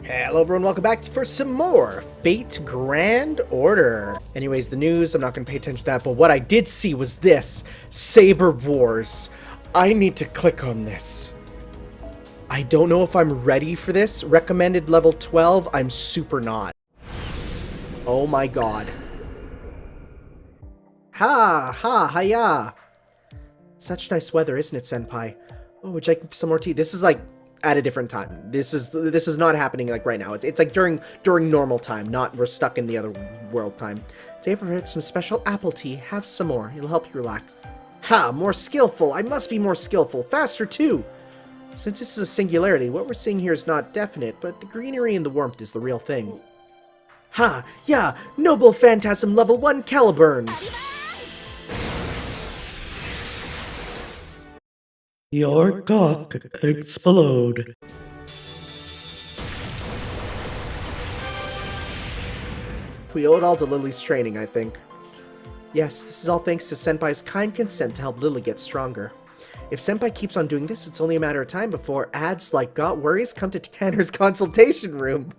Hello everyone, welcome back for some more Fate Grand Order. Anyways, the news, I'm not going to pay attention to that, but what I did see was this. Saber Wars. I need to click on this. I don't know if I'm ready for this. Recommended level 12, I'm super not. Oh my god. Hiya. Such nice weather, isn't it, Senpai? Oh, would you like some more tea? This is like at a different time. This is not happening like right now. It's like during normal time, not we're stuck in the other world time. Today I prepared some special apple tea. Have some more. It'll help you relax. Ha! More skillful. I must be more skillful. Faster too. Since this is a singularity, what we're seeing here is not definite, but the greenery and the warmth is the real thing. Ha! Yeah! Noble Phantasm level 1 Caliburn! Your cock explode. We owe it all to Lily's training, I think. Yes, this is all thanks to Senpai's kind consent to help Lily get stronger. If Senpai keeps on doing this, it's only a matter of time before ads like Got Worries come to Tanner's consultation room.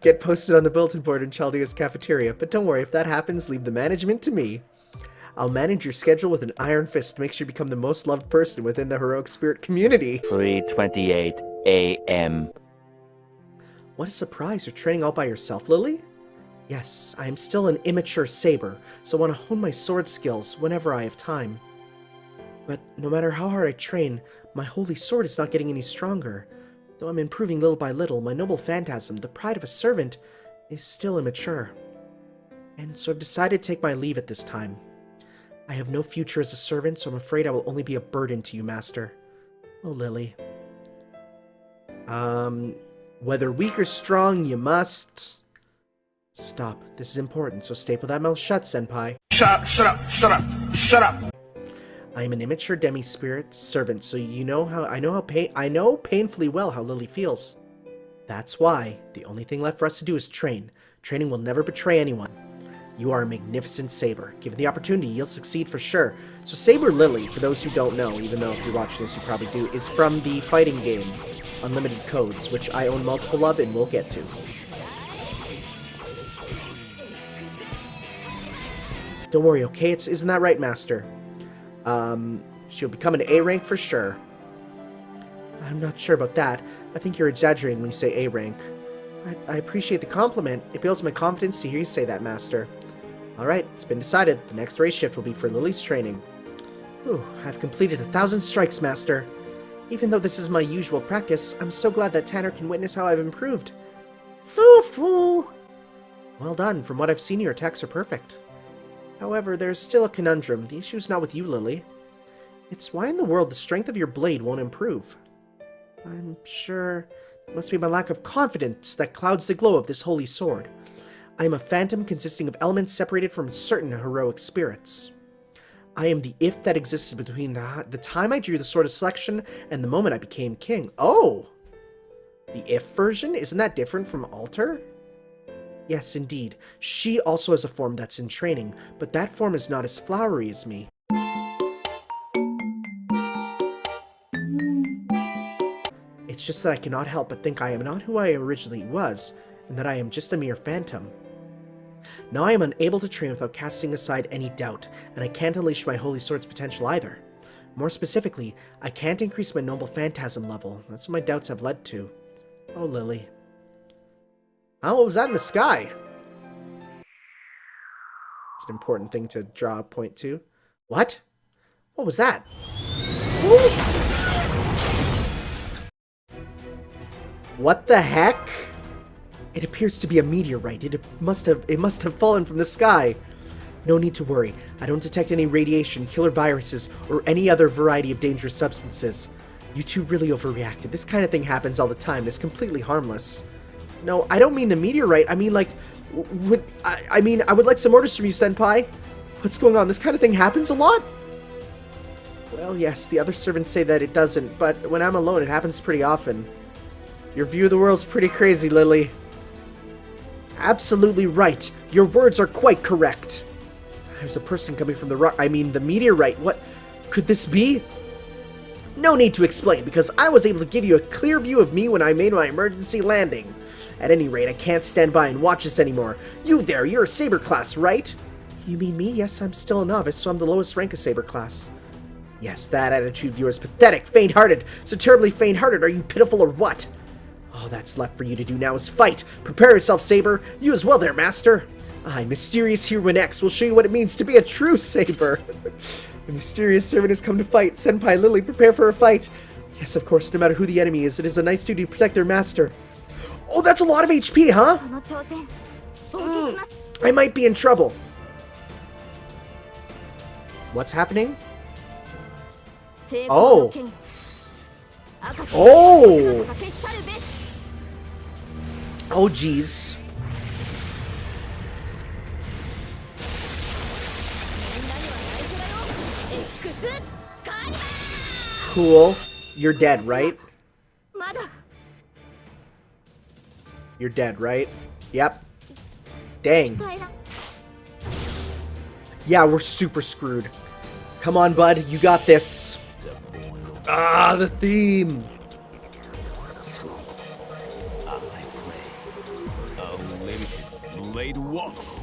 Get posted on the bulletin board in Chaldea's cafeteria, but don't worry, if that happens, leave the management to me. I'll manage your schedule with an iron fist to make sure you become the most loved person within the heroic spirit community. 3:28 a.m. What a surprise, you're training all by yourself, Lily? Yes, I am still an immature saber, so I want to hone my sword skills whenever I have time. But no matter how hard I train, my holy sword is not getting any stronger. Though I'm improving little by little, my noble phantasm, the pride of a servant, is still immature. And so I've decided to take my leave at this time. I have no future as a servant, so I'm afraid I will only be a burden to you, Master. Oh, Lily. Whether weak or strong, you must... Stop. This is important, so staple that mouth shut, Senpai. Shut up! I am an immature demi-spirit servant, so you know how I know painfully well how Lily feels. That's why the only thing left for us to do is train. Training will never betray anyone. You are a magnificent saber. Given the opportunity, you'll succeed for sure. So Saber Lily, for those who don't know, even though if you're watching this you probably do, is from the fighting game Unlimited Codes, which I own multiple of and we'll get to. Don't worry, okay? Isn't that right, Master? She'll become an A rank for sure. I'm not sure about that. I think you're exaggerating when you say A rank. I appreciate the compliment. It builds my confidence to hear you say that, Master. Alright, it's been decided. The next race shift will be for Lily's training. Ooh, I've completed 1,000 strikes, Master. Even though this is my usual practice, I'm so glad that Tanner can witness how I've improved. Foo-foo! Well done. From what I've seen, your attacks are perfect. However, there's still a conundrum. The issue's not with you, Lily. It's why in the world the strength of your blade won't improve. I'm sure it must be my lack of confidence that clouds the glow of this holy sword. I am a phantom consisting of elements separated from certain heroic spirits. I am the if that existed between the time I drew the Sword of Selection and the moment I became king. Oh! The if version? Isn't that different from Alter? Yes, indeed. She also has a form that's in training, but that form is not as flowery as me. It's just that I cannot help but think I am not who I originally was, and that I am just a mere phantom. Now I am unable to train without casting aside any doubt, and I can't unleash my Holy Sword's potential either. More specifically, I can't increase my Noble Phantasm level. That's what my doubts have led to. Oh, Lily. Oh, what was that in the sky? It's an important thing to draw a point to. What? What was that? Ooh. What the heck? It appears to be a meteorite. It must have fallen from the sky. No need to worry. I don't detect any radiation, killer viruses, or any other variety of dangerous substances. You two really overreacted. This kind of thing happens all the time. It's completely harmless. No, I don't mean the meteorite. I mean, like, I would like some orders from you, Senpai. What's going on? This kind of thing happens a lot? Well, yes, the other servants say that it doesn't, but when I'm alone, it happens pretty often. Your view of the world's pretty crazy, Lily. Absolutely right. Your words are quite correct. There's a person coming from the meteorite. What could this be? No need to explain, because I was able to give you a clear view of me when I made my emergency landing. At any rate, I can't stand by and watch this anymore. You there, you're a Saber class, right? You mean me? Yes, I'm still a novice, so I'm the lowest rank of Saber class. Yes, that attitude of yours is pathetic, faint-hearted. So terribly faint-hearted, are you pitiful or what? All that's left for you to do now is fight. Prepare yourself, Saber. You as well there, Master. I, mysterious heroine X, will show you what it means to be a true Saber. The mysterious servant has come to fight. Senpai Lily, prepare for a fight. Yes, of course, no matter who the enemy is, it is a knight's duty to protect their master. Oh, that's a lot of HP, huh? I might be in trouble. What's happening? Oh. Oh! Oh, jeez. Cool. You're dead, right? You're dead, right? Yep. Dang. Yeah, we're super screwed. Come on, bud. You got this. Ah, the theme. Blade walks.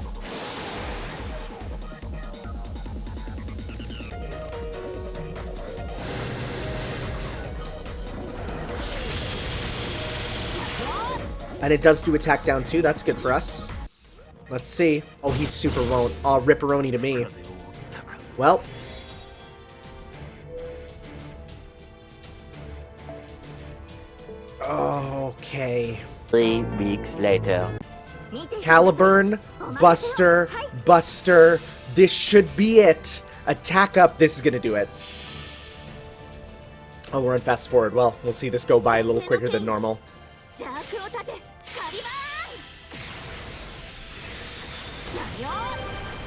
And it does do attack down too. That's good for us. Let's see. Oh, he's super ripperoni to me. Well. Okay. 3 weeks later. Caliburn, Buster, Buster. This should be it. Attack up. This is going to do it. Oh, we're on fast forward. Well, we'll see this go by a little quicker than normal.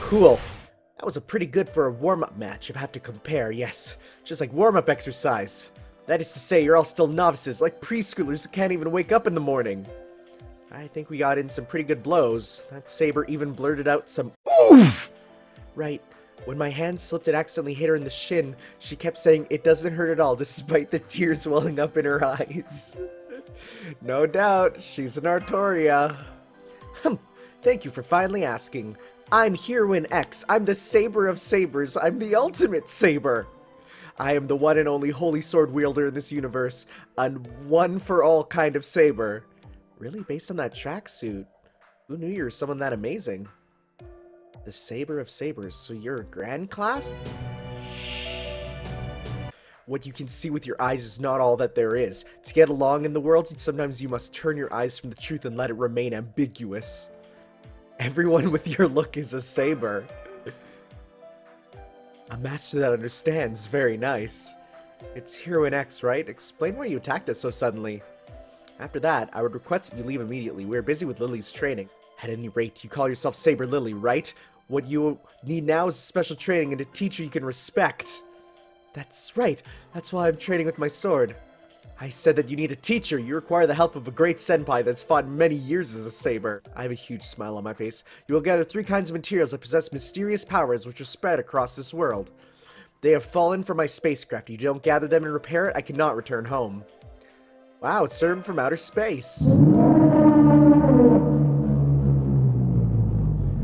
Cool. That was a pretty good for a warm-up match, if I have to compare, yes. Just like warm-up exercise. That is to say, you're all still novices, like preschoolers who can't even wake up in the morning. I think we got in some pretty good blows. That Saber even blurted out some oof! Right. When my hand slipped and accidentally hit her in the shin, she kept saying it doesn't hurt at all, despite the tears welling up in her eyes. No doubt, she's an Artoria. Thank you for finally asking. I'm Heroine X. I'm the Saber of Sabers. I'm the ultimate Saber. I am the one and only holy sword wielder in this universe. A one-for-all kind of Saber. Really, based on that tracksuit? Who knew you were someone that amazing? The Saber of Sabers. So you're a grand class? What you can see with your eyes is not all that there is. To get along in the world, sometimes you must turn your eyes from the truth and let it remain ambiguous. Everyone with your look is a Saber. A master that understands. Very nice. It's Heroine X, right? Explain why you attacked us so suddenly. After that, I would request that you leave immediately. We are busy with Lily's training. At any rate, you call yourself Saber Lily, right? What you need now is special training and a teacher you can respect. That's right. That's why I'm training with my sword. I said that you need a teacher. You require the help of a great senpai that's fought many years as a Saber. I have a huge smile on my face. You will gather 3 kinds of materials that possess mysterious powers which are spread across this world. They have fallen from my spacecraft. If you don't gather them and repair it, I cannot return home. Wow, it's served from outer space.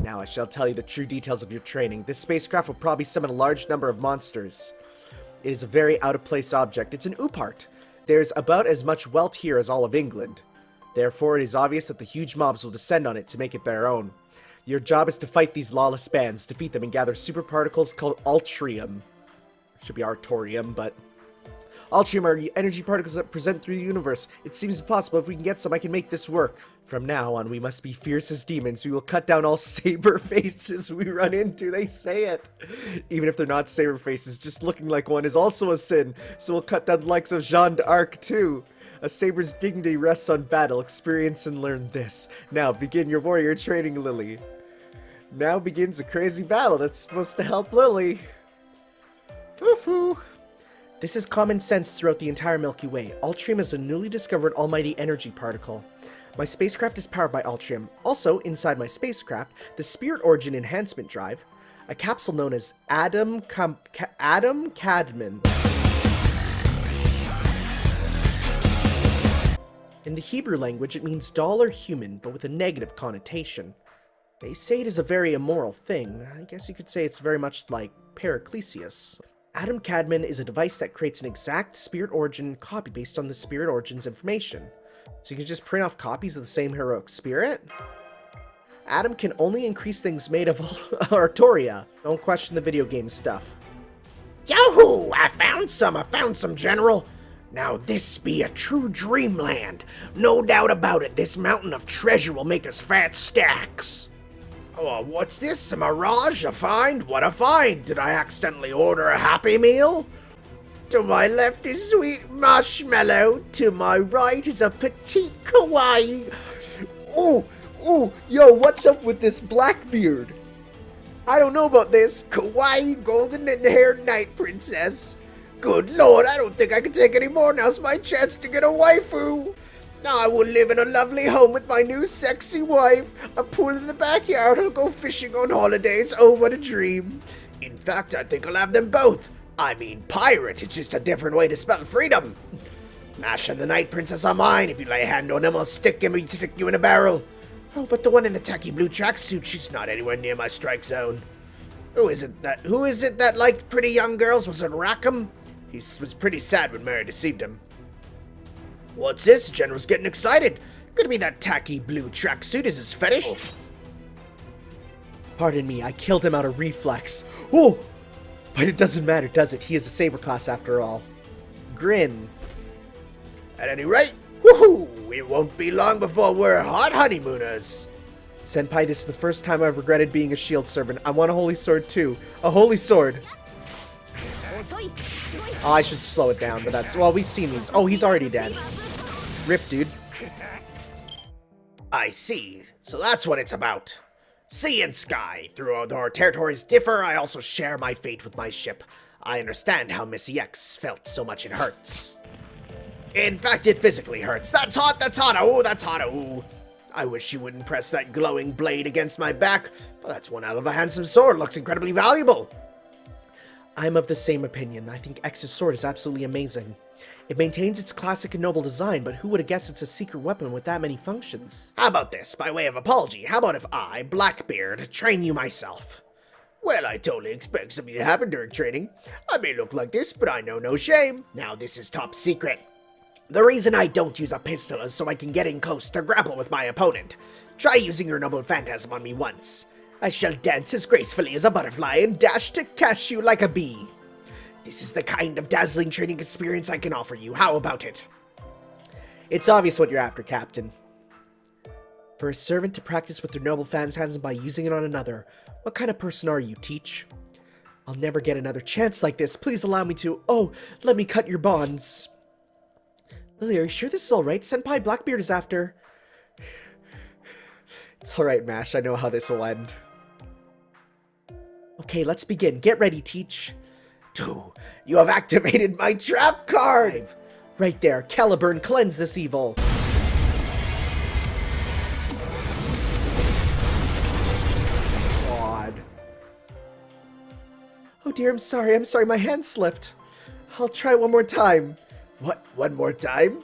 Now I shall tell you the true details of your training. This spacecraft will probably summon a large number of monsters. It is a very out-of-place object. It's an oopart. There's about as much wealth here as all of England. Therefore, it is obvious that the huge mobs will descend on it to make it their own. Your job is to fight these lawless bands, defeat them, and gather super particles called Altrium. It should be Artorium, but... Altrium are energy particles that present through the universe. It seems impossible. If we can get some, I can make this work. From now on, we must be fierce as demons. We will cut down all Saber faces we run into. They say it. Even if they're not Saber faces, just looking like one is also a sin. So we'll cut down the likes of Jeanne d'Arc too. A Saber's dignity rests on battle. Experience and learn this. Now begin your warrior training, Lily. Now begins a crazy battle that's supposed to help Lily. Foo-foo. This is common sense throughout the entire Milky Way. Altrium is a newly discovered almighty energy particle. My spacecraft is powered by Altrium. Also, inside my spacecraft, the Spirit Origin Enhancement Drive, a capsule known as Adam Cadman. In the Hebrew language, it means doll or human, but with a negative connotation. They say it is a very immoral thing. I guess you could say it's very much like Paraclesius. Adam Cadman is a device that creates an exact Spirit Origin copy based on the Spirit Origin's information. So you can just print off copies of the same heroic spirit? Adam can only increase things made of Artoria. Don't question the video game stuff. Yo-hoo! I found some, General. Now this be a true dreamland. No doubt about it, this mountain of treasure will make us fat stacks. Oh, what's this? A mirage? A find? What a find! Did I accidentally order a Happy Meal? To my left is sweet marshmallow. To my right is a petite kawaii. Ooh, yo, what's up with this Blackbeard? I don't know about this. Kawaii golden-haired knight princess. Good lord, I don't think I can take any more. Now's my chance to get a waifu. Now I will live in a lovely home with my new sexy wife. A pool in the backyard. I'll go fishing on holidays. Oh, what a dream. In fact, I think I'll have them both. I mean, pirate. It's just a different way to spell freedom. Mash and the night princess are mine. If you lay a hand on him, I'll stick you in a barrel. Oh, but the one in the tacky blue tracksuit, she's not anywhere near my strike zone. Who is it that liked pretty young girls? Was it Rackham? He was pretty sad when Mary deceived him. What's this? General's getting excited. Could it be that tacky blue tracksuit is his fetish? Oh. Pardon me, I killed him out of reflex. Oh! But it doesn't matter, does it? He is a Saber class after all. Grin. At any rate, woohoo! It won't be long before we're hot honeymooners. Senpai, this is the first time I've regretted being a shield servant. I want a holy sword too. A holy sword! Oh, I should slow it down, but that's... Well, we've seen these. Oh, he's already dead. Rip, dude. I see. So that's what it's about. Sea and sky. Though our territories differ, I also share my fate with my ship. I understand how Missy X felt so much it hurts. In fact, it physically hurts. That's hot, oh, that's hot, oh. I wish you wouldn't press that glowing blade against my back, but that's one hell of a handsome sword. Looks incredibly valuable. I'm of the same opinion. I think X's sword is absolutely amazing. It maintains its classic and noble design, but who would have guessed it's a secret weapon with that many functions? How about this, by way of apology? How about if I, Blackbeard, train you myself? Well, I totally expect something to happen during training. I may look like this, but I know no shame. Now this is top secret. The reason I don't use a pistol is so I can get in close to grapple with my opponent. Try using your noble phantasm on me once. I shall dance as gracefully as a butterfly and dash to catch you like a bee. This is the kind of dazzling training experience I can offer you. How about it? It's obvious what you're after, Captain. For a servant to practice with their noble phantasm by using it on another, what kind of person are you, Teach? I'll never get another chance like this. Please allow me to... Oh, let me cut your bonds. Lily, are you sure this is alright? Senpai Blackbeard is after... It's alright, Mash. I know how this will end. Okay, let's begin. Get ready, Teach. You have activated my trap card! Right there. Caliburn, cleanse this evil. God. Oh dear, I'm sorry. My hand slipped. I'll try one more time. What? One more time?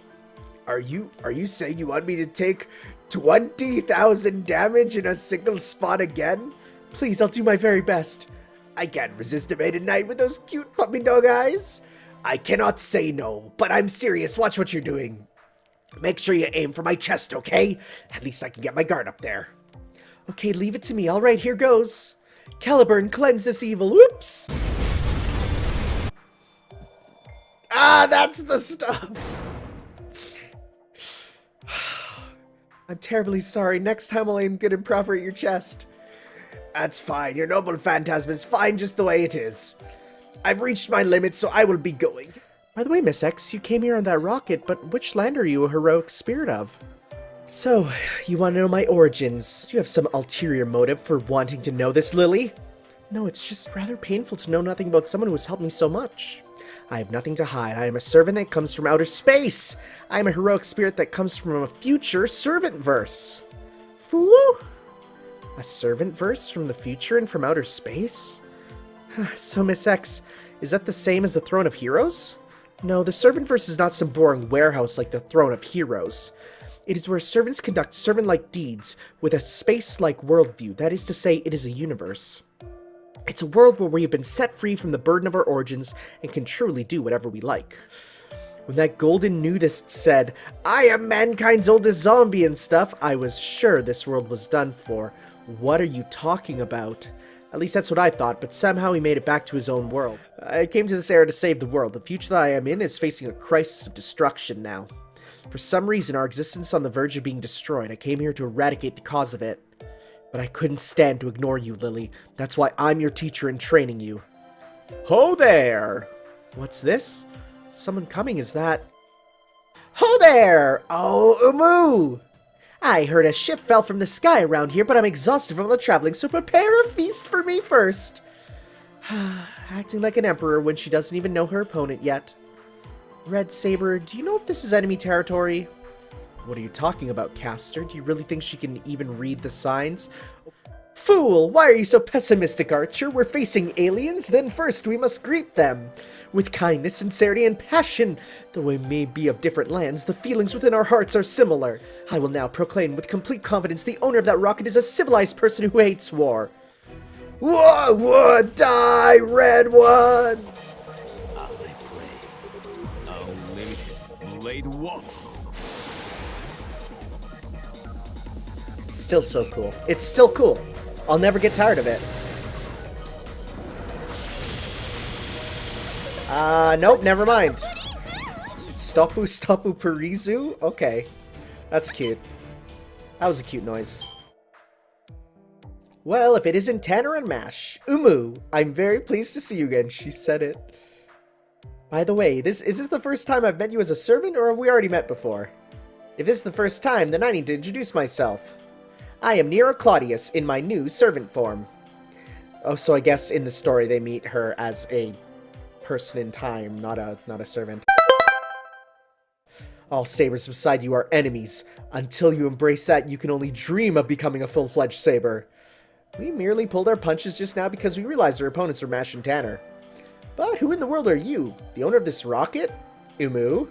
Are you saying you want me to take 20,000 damage in a single spot again? Please, I'll do my very best. I can't resist a maiden knight with those cute puppy dog eyes. I cannot say no, but I'm serious. Watch what you're doing. Make sure you aim for my chest, okay? At least I can get my guard up there. Okay, leave it to me. All right, here goes. Caliburn, cleanse this evil. Whoops! Ah, that's the stuff. I'm terribly sorry. Next time I'll aim good and proper at your chest. That's fine. Your noble phantasm is fine just the way it is. I've reached my limit, so I will be going. By the way, Miss X, you came here on that rocket, but which land are you a heroic spirit of? So, you want to know my origins. Do you have some ulterior motive for wanting to know this, Lily? No, it's just rather painful to know nothing about someone who has helped me so much. I have nothing to hide. I am a servant that comes from outer space. I am a heroic spirit that comes from a future servant verse. Foo! A servant verse from the future and from outer space? So, Miss X, is that the same as the Throne of Heroes? No, the Servantverse is not some boring warehouse like the Throne of Heroes. It is where servants conduct servant-like deeds with a space-like worldview. That is to say, it is a universe. It's a world where we have been set free from the burden of our origins and can truly do whatever we like. When that golden nudist said, "I am mankind's oldest zombie" and stuff, I was sure this world was done for. What are you talking about? At least that's what I thought, but somehow he made it back to his own world. I came to this era to save the world. The future that I am in is facing a crisis of destruction now. For some reason, our existence is on the verge of being destroyed. I came here to eradicate the cause of it. But I couldn't stand to ignore you, Lily. That's why I'm your teacher and training you. Ho there! What's this? Someone coming, is that... Ho there! Oh, Umu! I heard a ship fell from the sky around here, but I'm exhausted from all the traveling, so prepare a feast for me first. Acting like an emperor when she doesn't even know her opponent yet. Red Saber, do you know if this is enemy territory? What are you talking about, Caster? Do you really think she can even read the signs? Fool! Why are you so pessimistic, Archer? We're facing aliens, then first we must greet them. With kindness, sincerity, and passion. Though we may be of different lands, the feelings within our hearts are similar. I will now proclaim with complete confidence the owner of that rocket is a civilized person who hates war. Whoa, whoa, die, Red One! Still so cool. It's still cool. I'll never get tired of it. Nope, never mind. Stopu Parizu? Okay. That's cute. That was a cute noise. Well, if it isn't Tanner and Mash. Umu, I'm very pleased to see you again. She said it. By the way, is this the first time I've met you as a servant, or have we already met before? If this is the first time, then I need to introduce myself. I am Nero Claudius in my new servant form. Oh, so I guess in the story they meet her as a person in time, not a servant. All sabers beside you are enemies. Until you embrace that, you can only dream of becoming a full-fledged saber. We merely pulled our punches just now because we realized our opponents were Mash and Tanner. But who in the world are you? The owner of this rocket? Umu?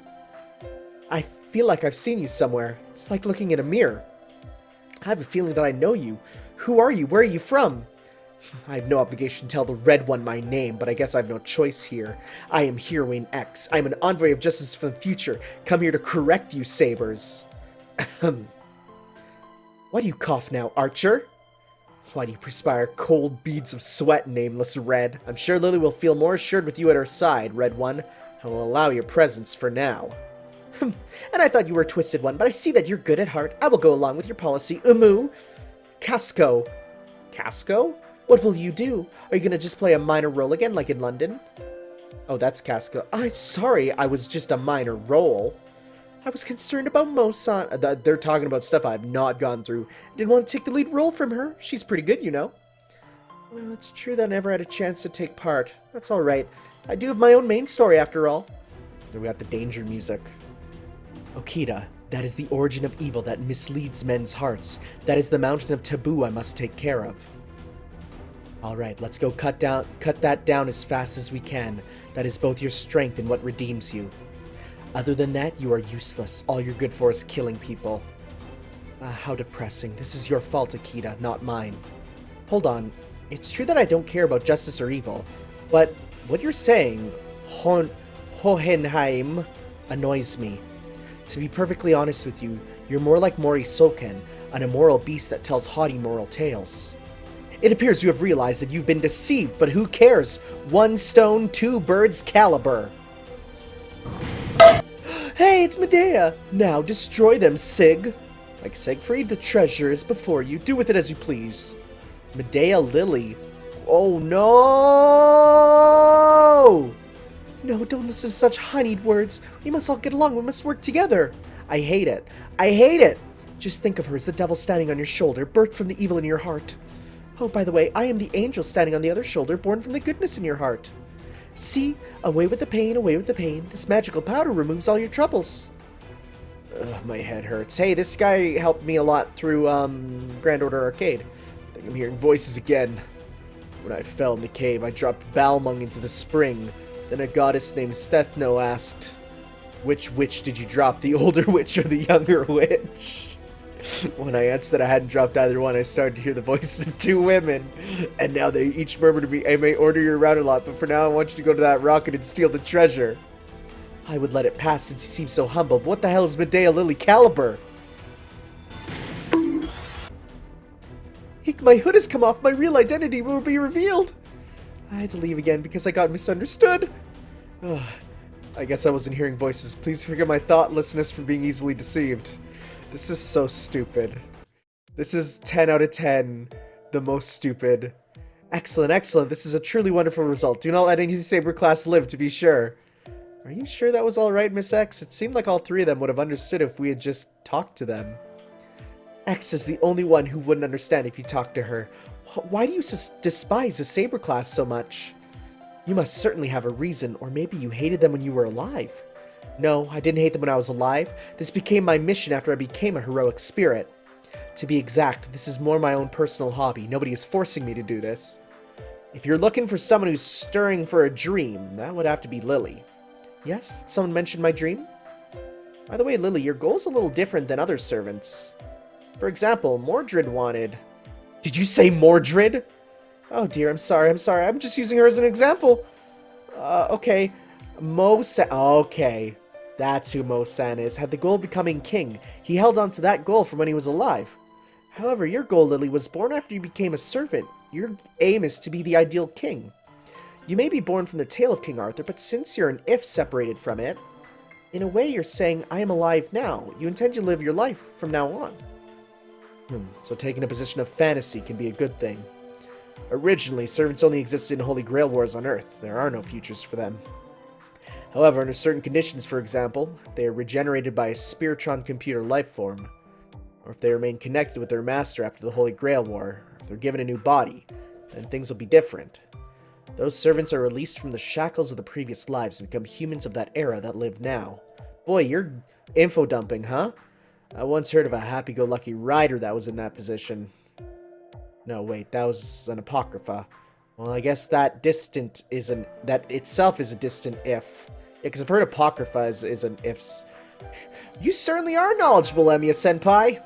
I feel like I've seen you somewhere. It's like looking in a mirror. I have a feeling that I know you. Who are you? Where are you from? I have no obligation to tell the Red One my name, but I guess I have no choice here. I am Heroine X. I am an envoy of justice from the future, come here to correct you, sabers. Why do you cough now, Archer? Why do you perspire cold beads of sweat, nameless Red? I'm sure Lily will feel more assured with you at her side, Red One. I will allow your presence for now. And I thought you were a twisted one, but I see that you're good at heart. I will go along with your policy. Umu. Casco. Casco? What will you do? Are you gonna just play a minor role again, like in London? Oh, that's Casco. I'm sorry, I was just a minor role. I was concerned about Mosan. They're talking about stuff I've not gone through. I didn't want to take the lead role from her. She's pretty good, you know. Well, it's true that I never had a chance to take part. That's alright. I do have my own main story, after all. There we got the danger music. Okita, that is the origin of evil that misleads men's hearts. That is the mountain of taboo I must take care of. Alright, let's go cut that down as fast as we can. That is both your strength and what redeems you. Other than that, you are useless. All you're good for is killing people. How depressing. This is your fault, Akita, not mine. Hold on. It's true that I don't care about justice or evil, but what you're saying, Hohenheim, annoys me. To be perfectly honest with you, you're more like Mori Soken, an immoral beast that tells haughty moral tales. It appears you have realized that you've been deceived, but who cares? One stone, two birds, caliber. Hey, it's Medea! Now destroy them, Sig! Like Siegfried, the treasure is before you. Do with it as you please. Medea Lily. Oh no! No, don't listen to such honeyed words. We must all get along. We must work together. I hate it. I hate it! Just think of her as the devil standing on your shoulder, birthed from the evil in your heart. Oh, by the way, I am the angel standing on the other shoulder, born from the goodness in your heart. See? Away with the pain, away with the pain. This magical powder removes all your troubles. Ugh, my head hurts. Hey, this guy helped me a lot through, Grand Order Arcade. I think I'm hearing voices again. When I fell in the cave, I dropped Balmung into the spring. Then a goddess named Stethno asked, "Which witch did you drop, the older witch or the younger witch?" When I answered I hadn't dropped either one, I started to hear the voices of two women. And now they each murmur to me, "I may order you around a lot, but for now I want you to go to that rocket and steal the treasure." I would let it pass since he seems so humble, but what the hell is Medea Lily Caliburn? My hood has come off, my real identity will be revealed. I had to leave again because I got misunderstood. Ugh. I guess I wasn't hearing voices. Please forgive my thoughtlessness for being easily deceived. This is so stupid. This is 10 out of 10. The most stupid. Excellent, excellent. This is a truly wonderful result. Do not let any Saber class live, to be sure. Are you sure that was alright, Miss X? It seemed like all three of them would have understood if we had just talked to them. X is the only one who wouldn't understand if you talked to her. Why do you despise the Saber class so much? You must certainly have a reason, or maybe you hated them when you were alive. No, I didn't hate them when I was alive. This became my mission after I became a heroic spirit. To be exact, this is more my own personal hobby. Nobody is forcing me to do this. If you're looking for someone who's stirring for a dream, that would have to be Lily. Yes? Someone mentioned my dream? By the way, Lily, your goal's a little different than other servants. For example, Mordred wanted... Did you say Mordred? Oh dear, I'm sorry. I'm just using her as an example. Okay. Okay. That's who Mo-san is. Had the goal of becoming king. He held on to that goal from when he was alive. However, your goal, Lily, was born after you became a servant. Your aim is to be the ideal king. You may be born from the tale of King Arthur, but since you're an if separated from it, in a way you're saying, I am alive now. You intend to live your life from now on. So taking a position of fantasy can be a good thing. Originally, servants only existed in Holy Grail wars on Earth. There are no futures for them. However, under certain conditions, for example, if they are regenerated by a Spiritron computer life form, or if they remain connected with their master after the Holy Grail War, or if they're given a new body, then things will be different. Those servants are released from the shackles of the previous lives and become humans of that era that live now. Boy, you're info dumping, huh? I once heard of a happy-go-lucky rider that was in that position. No, wait, that was an apocrypha. Well, I guess that itself is a distant if. Yeah, because I've heard apocrypha is an ifs. You certainly are knowledgeable, Emiya-senpai!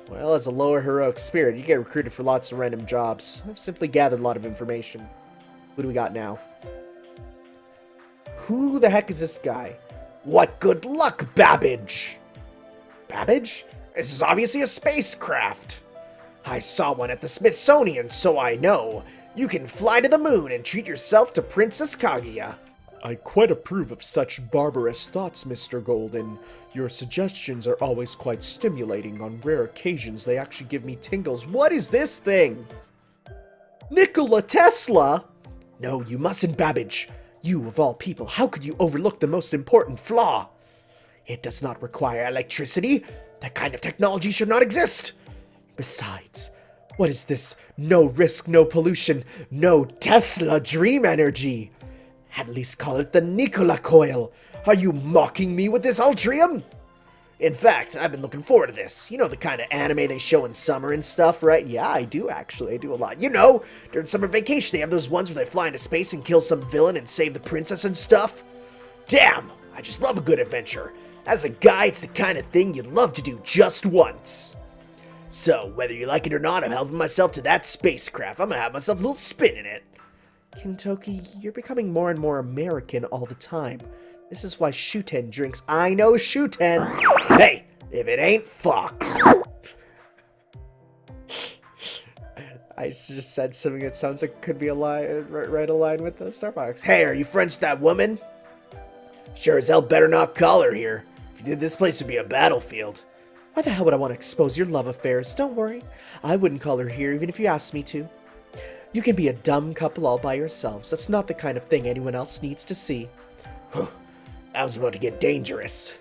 Well, as a lower heroic spirit, you get recruited for lots of random jobs. I've simply gathered a lot of information. Who do we got now? Who the heck is this guy? What good luck, Babbage! Babbage? This is obviously a spacecraft. I saw one at the Smithsonian, so I know. You can fly to the moon and treat yourself to Princess Kaguya. I quite approve of such barbarous thoughts, Mr. Golden. Your suggestions are always quite stimulating. On rare occasions, they actually give me tingles. What is this thing? Nikola Tesla? No, you mustn't, Babbage. You, of all people, how could you overlook the most important flaw? It does not require electricity. That kind of technology should not exist. Besides, what is this no risk, no pollution, no Tesla dream energy? At least call it the Nikola coil. Are you mocking me with this Ultrium? In fact, I've been looking forward to this. You know the kind of anime they show in summer and stuff, right? Yeah, I do actually. I do a lot. You know, during summer vacation, they have those ones where they fly into space and kill some villain and save the princess and stuff. Damn, I just love a good adventure. As a guy, it's the kind of thing you'd love to do just once. So, whether you like it or not, I'm helping myself to that spacecraft. I'm gonna have myself a little spin in it. Kintoki, you're becoming more and more American all the time. This is why Shuten drinks. I know Shuten. Hey, if it ain't Fox. I just said something that sounds like could be right aligned with the Star Fox. Hey, are you friends with that woman? Sure as hell better not call her here. If you did, this place would be a battlefield. Why the hell would I want to expose your love affairs? Don't worry. I wouldn't call her here even if you asked me to. You can be a dumb couple all by yourselves. That's not the kind of thing anyone else needs to see. That was about to get dangerous.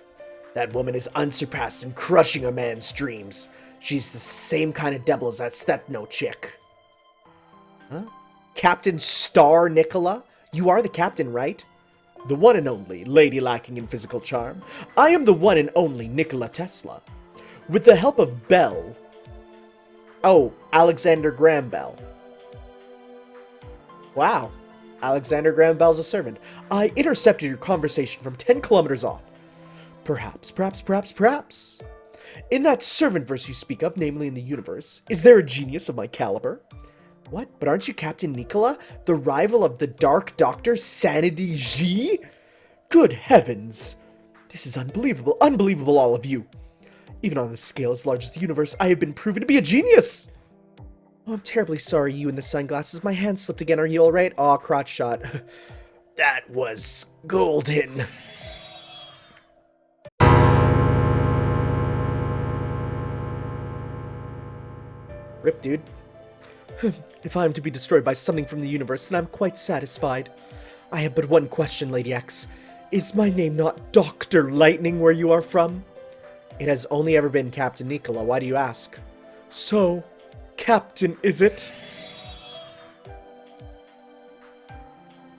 That woman is unsurpassed in crushing a man's dreams. She's the same kind of devil as that Stethno chick. Huh? Captain Star Nikola? You are the captain, right? The one and only, lady lacking in physical charm. I am the one and only Nikola Tesla. With the help of Bell. Oh, Alexander Graham Bell. Wow. Alexander Graham Bell's a servant. I intercepted your conversation from 10 kilometers off. Perhaps. In that servant verse you speak of, namely in the universe, is there a genius of my caliber? What? But aren't you Captain Nicola, the rival of the Dark Doctor Sanity G? Good heavens! This is unbelievable, all of you. Even on a scale as large as the universe, I have been proven to be a genius! Oh, I'm terribly sorry, you in the sunglasses. My hand slipped again. Are you alright? Aw, crotch shot. That was golden. Rip, dude. If I am to be destroyed by something from the universe, then I'm quite satisfied. I have but one question, Lady X. Is my name not Dr. Lightning where you are from? It has only ever been Captain Nicola. Why do you ask? So, Captain, is it?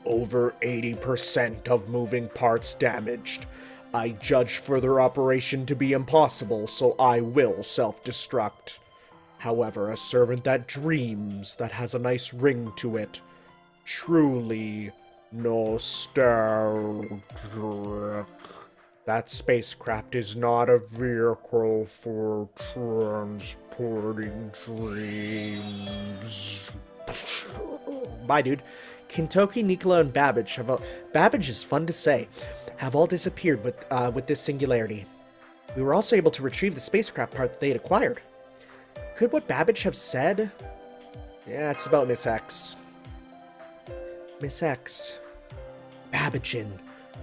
Over 80% of moving parts damaged. I judge further operation to be impossible, so I will self-destruct. However, a servant that dreams, that has a nice ring to it, truly nostalgic. That spacecraft is not a vehicle for transporting dreams. Bye, dude. Kintoki, Nicola, and Babbage Babbage is fun to say. Have all disappeared with this singularity. We were also able to retrieve the spacecraft part that they had acquired. Could what Babbage have said? Yeah, it's about Miss X. Miss X. Babbagin.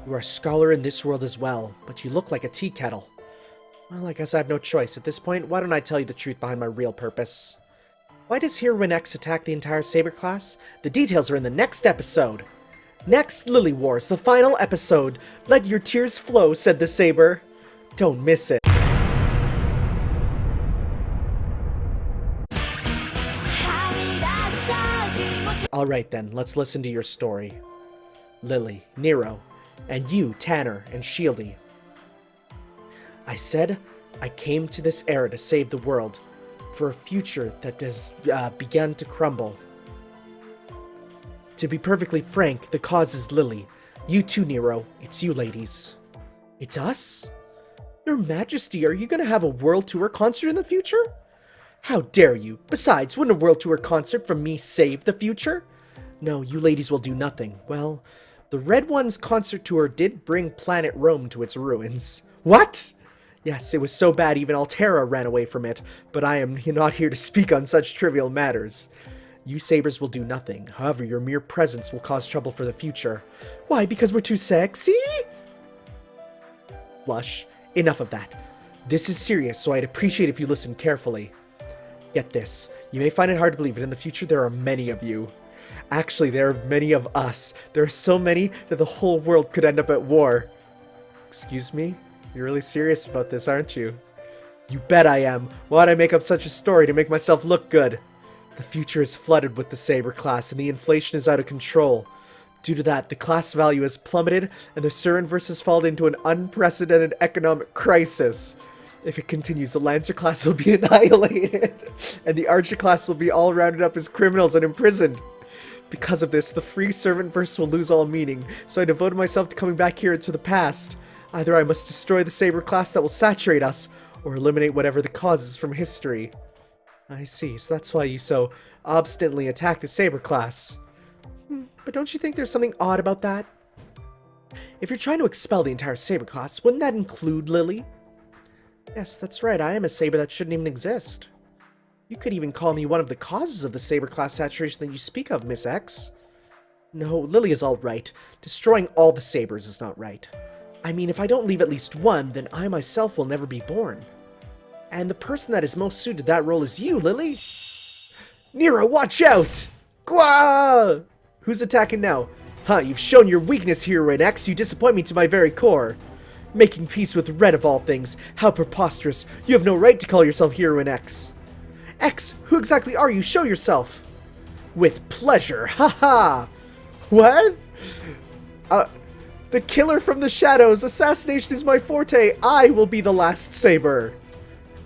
You are a scholar in this world as well, but you look like a tea kettle. Well, I guess I have no choice. At this point, why don't I tell you the truth behind my real purpose? Why does Heroine X attack the entire Saber class? The details are in the next episode. Next, Lily Wars, the final episode. Let your tears flow, said the Saber. Don't miss it. Alright then, let's listen to your story. Lily, Nero, and you, Tanner, and Shieldy. I said I came to this era to save the world, for a future that has begun to crumble. To be perfectly frank, the cause is Lily. You too, Nero. It's you, ladies. It's us? Your Majesty, are you gonna have a world tour concert in the future? How dare you? Besides, wouldn't a world tour concert from me save the future? No, you ladies will do nothing. Well, the Red One's concert tour did bring planet Rome to its ruins. What? Yes, it was so bad even Altera ran away from it, but I am not here to speak on such trivial matters. You Sabers will do nothing. However, your mere presence will cause trouble for the future. Why, because we're too sexy? Blush. Enough of that. This is serious, so I'd appreciate if you listened carefully. Get this. You may find it hard to believe, but in the future there are many of you. Actually, there are many of us. There are so many that the whole world could end up at war. Excuse me? You're really serious about this, aren't you? You bet I am. Why'd I make up such a story to make myself look good? The future is flooded with the Saber class, and the inflation is out of control. Due to that, the class value has plummeted, and the Surinverse has fallen into an unprecedented economic crisis. If it continues, the Lancer class will be annihilated, and the Archer class will be all rounded up as criminals and imprisoned. Because of this, the free servant verse will lose all meaning, so I devoted myself to coming back here into the past. Either I must destroy the Saber class that will saturate us, or eliminate whatever the cause is from history. I see, so that's why you so obstinately attack the Saber class. But don't you think there's something odd about that? If you're trying to expel the entire Saber class, wouldn't that include Lily? Yes, that's right, I am a Saber that shouldn't even exist. You could even call me one of the causes of the Saber class saturation that you speak of, Miss X. No, Lily is all right. Destroying all the Sabers is not right. I mean, if I don't leave at least one, then I myself will never be born. And the person that is most suited to that role is you, Lily. Nero, watch out! Gwa! Who's attacking now? Huh, you've shown your weakness, Heroine X. You disappoint me to my very core. Making peace with Red of all things. How preposterous. You have no right to call yourself Heroine X. X, who exactly are you? Show yourself. With pleasure. Haha. What? The killer from the shadows. Assassination is my forte. I will be the last Saber.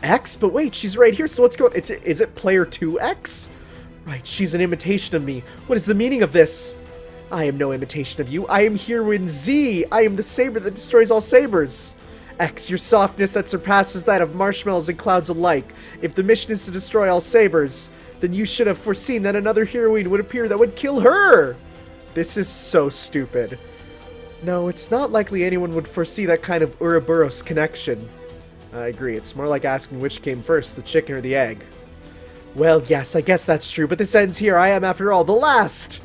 X? But wait, she's right here, so what's going on? Is it player 2X? Right, she's an imitation of me. What is the meaning of this? I am no imitation of you. I am Heroine Z. I am the saber that destroys all sabers. X, your softness that surpasses that of marshmallows and clouds alike. If the mission is to destroy all sabers, then you should have foreseen that another heroine would appear that would kill her. This is so stupid. No, it's not likely anyone would foresee that kind of Ouroboros connection. I agree, it's more like asking which came first, the chicken or the egg. Well, yes, I guess that's true, but this ends here. I am, after all, the last!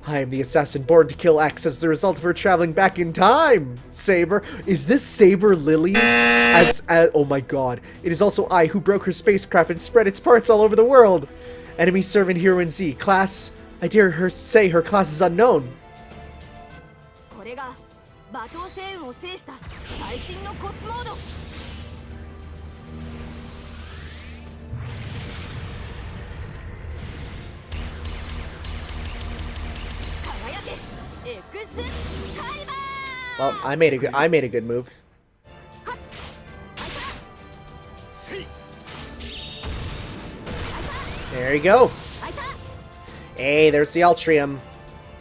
I am the assassin born to kill X as the result of her traveling back in time! Saber? Is this Saber Lily? Oh my god. It is also I who broke her spacecraft and spread its parts all over the world! Enemy servant Heroine Z. Class? I dare her say her class is unknown. これが罵倒星雲を制した最新のコスモード。輝け、Xカリバー。 Well, I made a good move. There you go. Hey, there's the Altrium.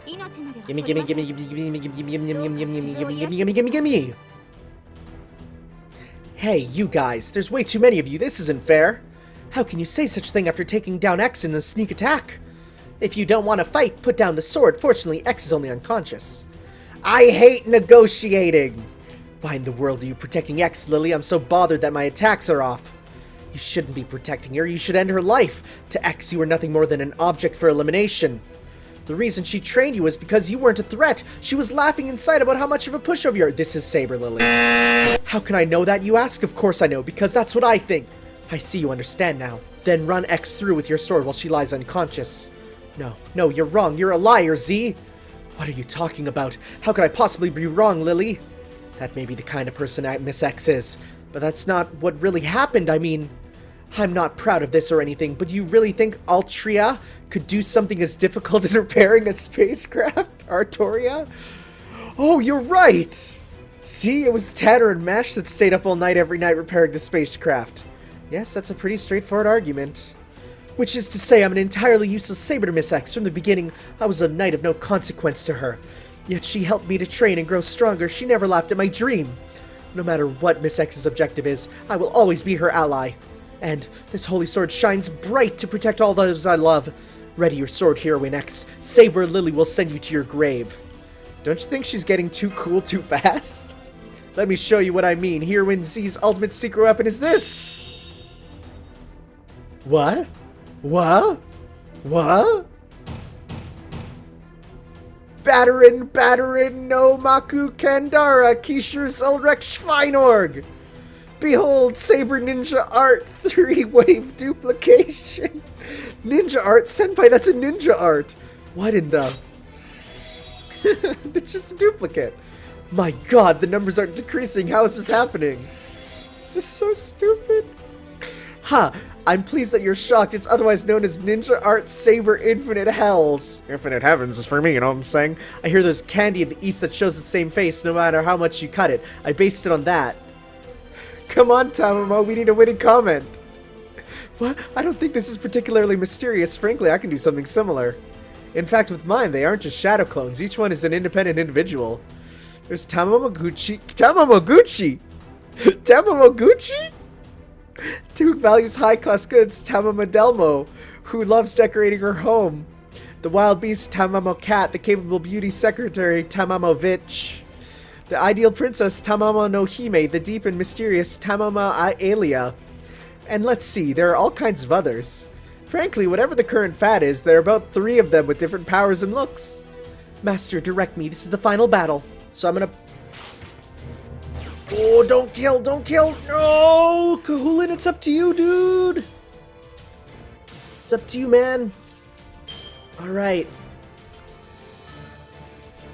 Gimme, gimme, gimme, gimme, gimme, gimme, gimme, gimme, gimme, gimme, gimme, gimme, gimme, gimme, gimme. Hey, you guys, there's way too many of you. This isn't fair. How can you say such a thing after taking down X in the sneak attack? If you don't want to fight, put down the sword. Fortunately, X is only unconscious. I hate negotiating. Why in the world are you protecting X, Lily? I'm so bothered that my attacks are off. You shouldn't be protecting her. You should end her life. To X, you are nothing more than an object for elimination. The reason she trained you was because you weren't a threat. She was laughing inside about how much of a pushover you are. This is Saber, Lily. How can I know that, you ask? Of course I know, because that's what I think. I see you understand now. Then run X through with your sword while she lies unconscious. No, you're wrong. You're a liar, Z. What are you talking about? How could I possibly be wrong, Lily? That may be the kind of person Miss X is, but that's not what really happened. I mean, I'm not proud of this or anything, but do you really think Altria could do something as difficult as repairing a spacecraft? Artoria? Oh, you're right! See, it was Tanner and Mash that stayed up all night every night repairing the spacecraft. Yes, that's a pretty straightforward argument. Which is to say, I'm an entirely useless saber to Miss X. From the beginning, I was a knight of no consequence to her. Yet she helped me to train and grow stronger. She never laughed at my dream. No matter what Miss X's objective is, I will always be her ally. And this holy sword shines bright to protect all those I love. Ready your sword, Heroine X. Saber Lily will send you to your grave. Don't you think she's getting too cool too fast? Let me show you what I mean. Heroine Z's ultimate secret weapon is this! What? What? What? Batterin, no Maku Kandara, Kishur's Ulrek Schweinorg! Behold, Saber Ninja Art 3-wave duplication! Ninja Art? Senpai, that's a ninja art! What in the... It's just a duplicate. My god, the numbers aren't decreasing. How is this happening? This is so stupid. Ha! Huh, I'm pleased that you're shocked. It's otherwise known as Ninja Art Saber Infinite Hells. Infinite Heavens is for me, you know what I'm saying? I hear there's candy in the east that shows the same face no matter how much you cut it. I based it on that. Come on, Tamamo, we need a witty comment. What? I don't think this is particularly mysterious. Frankly, I can do something similar. In fact, with mine, they aren't just shadow clones. Each one is an independent individual. There's Tamamoguchi. Tamamoguchi? Tamamoguchi? Who values high-class goods, Tamamodelmo, who loves decorating her home. The wild beast, Tamamo Cat, the capable beauty secretary, Tamamovich. The ideal princess, Tamamo no Hime, the deep and mysterious Tamama Aelia. And let's see, there are all kinds of others. Frankly, whatever the current fad is, there are about 3 of them with different powers and looks. Master, direct me. This is the final battle. So I'm gonna... Oh, don't kill! Don't kill! No! Kahulin, it's up to you, dude! It's up to you, man. Alright.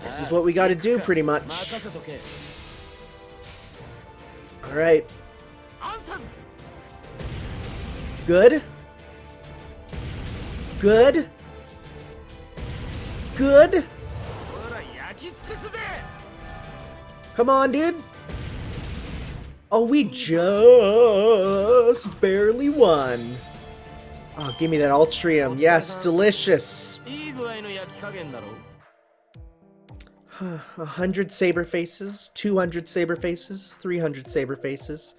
This is what we gotta do, pretty much. Alright. Good. Good. Good. Come on, dude. Oh, we just barely won. Oh, give me that Altrium. Yes, delicious. 100 saber faces, 200 saber faces, 300 saber faces.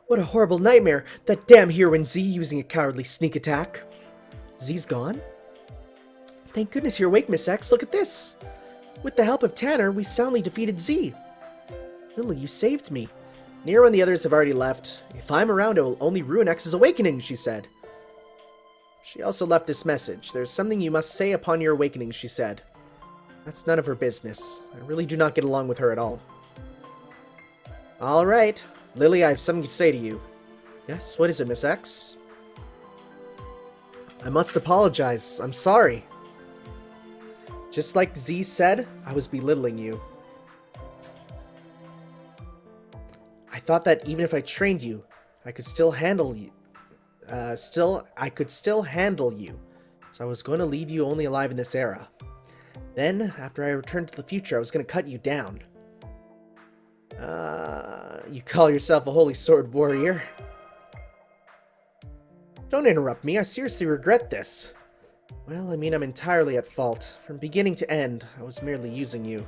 What a horrible nightmare! That damn heroine Z using a cowardly sneak attack. Z's gone? Thank goodness you're awake, Miss X. Look at this. With the help of Tanner, we soundly defeated Z. Lily, you saved me. Nero and the others have already left. If I'm around, it will only ruin X's awakening, she said. She also left this message. There's something you must say upon your awakening, she said. That's none of her business. I really do not get along with her at all. All right. Lily, I have something to say to you. Yes, what is it, Miss X? I must apologize. I'm sorry. Just like Z said, I was belittling you. I thought that even if I trained you, I could still handle you. I could still handle you. So I was going to leave you only alive in this era. Then, after I returned to the future, I was going to cut you down. You call yourself a holy sword warrior? Don't interrupt me, I seriously regret this. Well, I mean, I'm entirely at fault. From beginning to end, I was merely using you.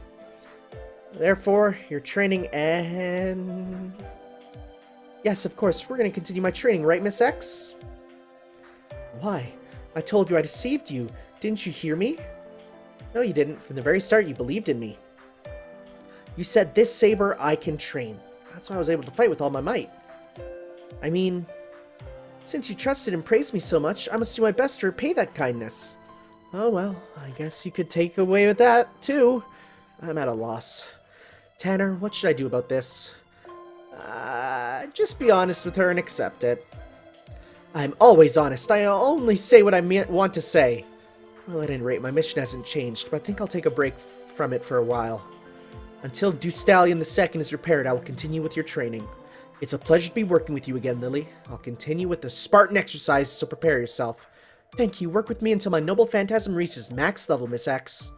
Therefore, your training and... Yes, of course, we're going to continue my training, right, Miss X? Why? I told you I deceived you. Didn't you hear me? No, you didn't. From the very start, you believed in me. You said, this Saber I can train. That's why I was able to fight with all my might. I mean, since you trusted and praised me so much, I must do my best to repay that kindness. Oh well, I guess you could take away with that, too. I'm at a loss. Tanner, what should I do about this? Just be honest with her and accept it. I'm always honest. I only say what I want to say. Well, at any rate, my mission hasn't changed, but I think I'll take a break from it for a while. Until Dustallion II is repaired, I will continue with your training. It's a pleasure to be working with you again, Lily. I'll continue with the Spartan exercises, so prepare yourself. Thank you. Work with me until my noble phantasm reaches max level, Miss X.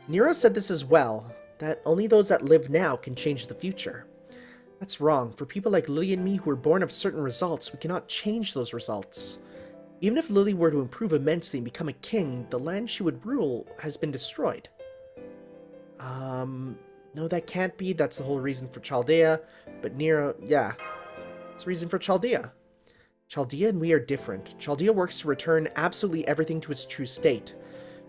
Nero said this as well, that only those that live now can change the future. That's wrong. For people like Lily and me who were born of certain results, we cannot change those results. Even if Lily were to improve immensely and become a king, the land she would rule has been destroyed. No, that can't be. That's the whole reason for Chaldea. But Nero, yeah. It's the reason for Chaldea. Chaldea and we are different. Chaldea works to return absolutely everything to its true state.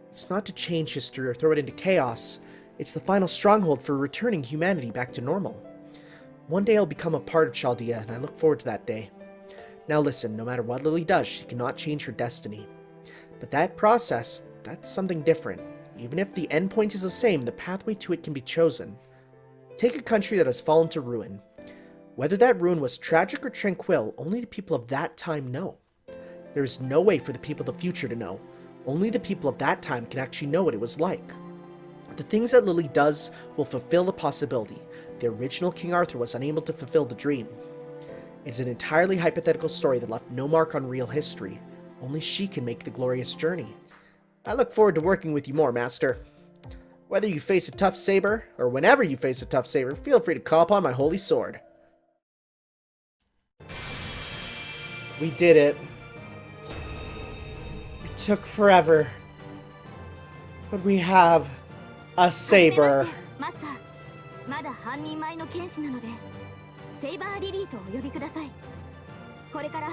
It's not to change history or throw it into chaos. It's the final stronghold for returning humanity back to normal. One day I'll become a part of Chaldea, and I look forward to that day. Now listen, no matter what Lily does, she cannot change her destiny. But that process, that's something different. Even if the endpoint is the same, the pathway to it can be chosen. Take a country that has fallen to ruin. Whether that ruin was tragic or tranquil, only the people of that time know. There is no way for the people of the future to know. Only the people of that time can actually know what it was like. The things that Lily does will fulfill the possibility. The original King Arthur was unable to fulfill the dream. It's an entirely hypothetical story that left no mark on real history. Only she can make the glorious journey. I look forward to working with you more, Master. Whether you face a tough saber, or whenever you face a tough saber, feel free to call upon my holy sword. We did it. It took forever. But we have a saber. まだ半人前の剣士なので、セイバーリリーとお呼びください。これから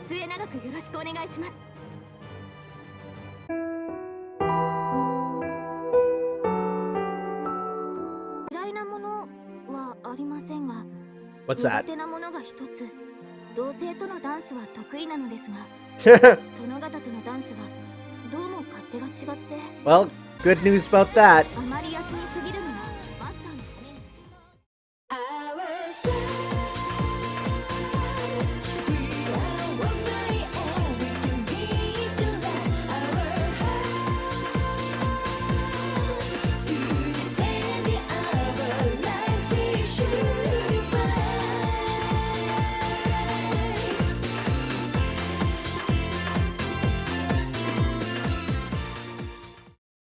末永くよろしくお願いします。嫌いなものはありませんが、 What's that? 苦手なものが一つ。同性とのダンスは得意なのですが、殿方とのダンスはどうも勝手が違って。 Well, good news about that. あまり休みすぎるのは